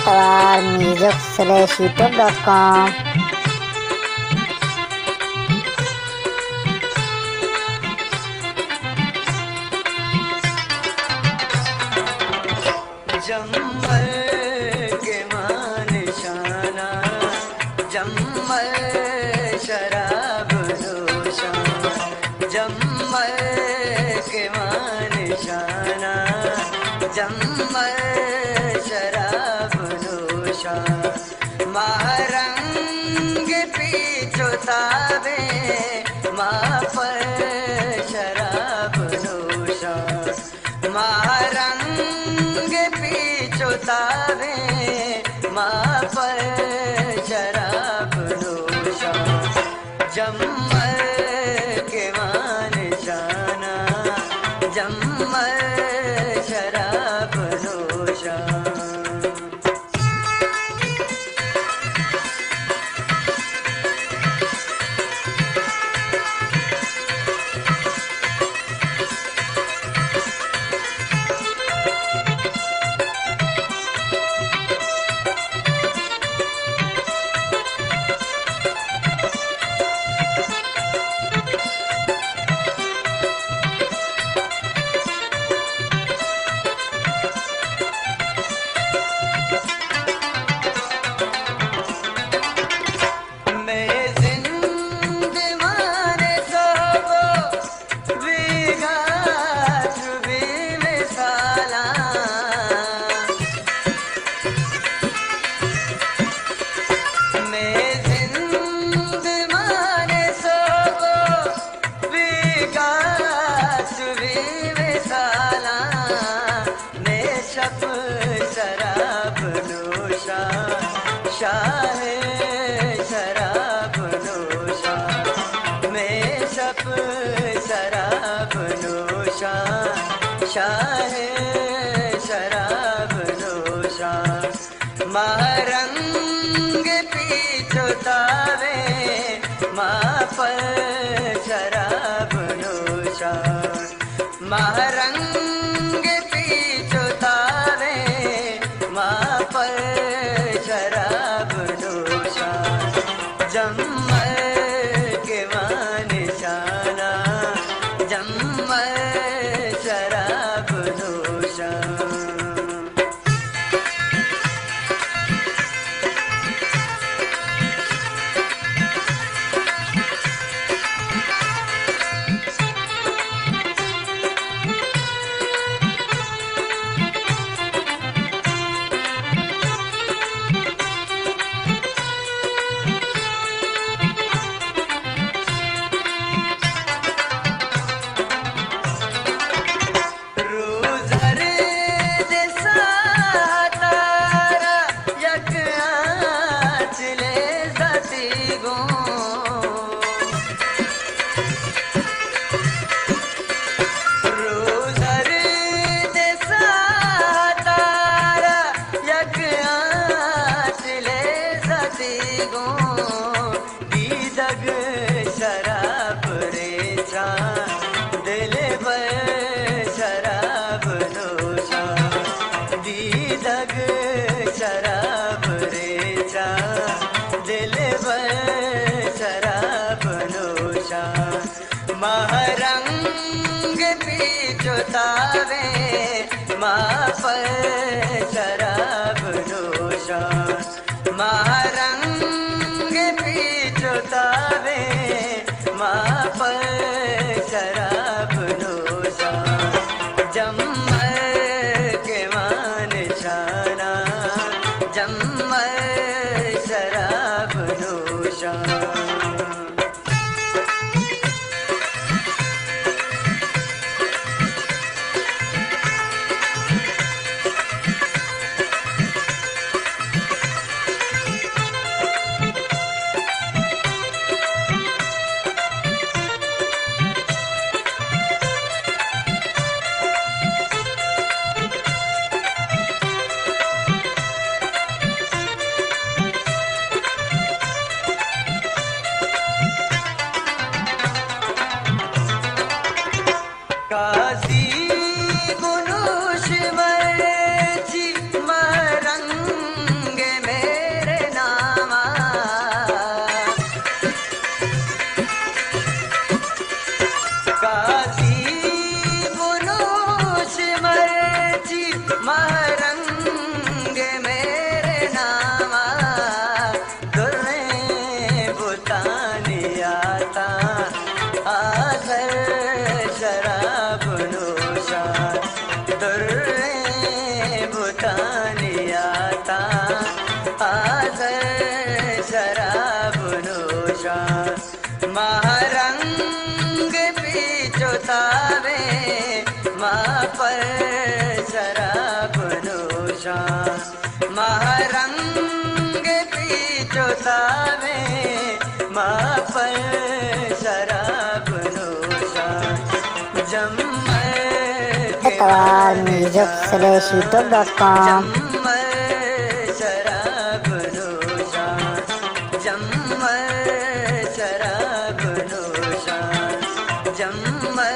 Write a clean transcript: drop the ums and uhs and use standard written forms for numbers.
Atawar music/youtube.com. जम्मल के मान शाना जम्मल शराब नोशा जम्मल के मान शाना जम्मल शराब नोशा महारंग पीछो तावे माँ पर शराब नोशा महारंग पीछो तावे माँ पर शराब नोशा जम्मल के मान शाना जम्मल शराब नोशा शराब नोशा शाह शराब नोशा मैं शप शराब नोशा शाह शराब नोशा महारंग पीछो तावे माँ पर शराब नोशा महारंग पीछो तावे माँ पर शराब नोशा जम्मल के मान शाना जम्मल शराब नोशा शराब रेचा दिल पर शराब नोशा दीदग शराब रेचा दिल पर शराब नोशा महारंग पीछो तावे माँ पर शराब नोशा महारंग पीछो तावे माँ पर शराब नोशा जम्मल के मान शाना जम्मल शराब नोशा जी महरंग मेरे नामा दुर्रे बुतानी आता आसर शराब नोशा दुर्रे बुतानी आता आसर शराब नोशा महरंग पीछुतावे माँ पर शराब नोशा महरंग पीछुतावे माँ पर शराब नोशा जम्मर के music/youtube.com शराब नोशा जम्मर शराब नोशा जम्मर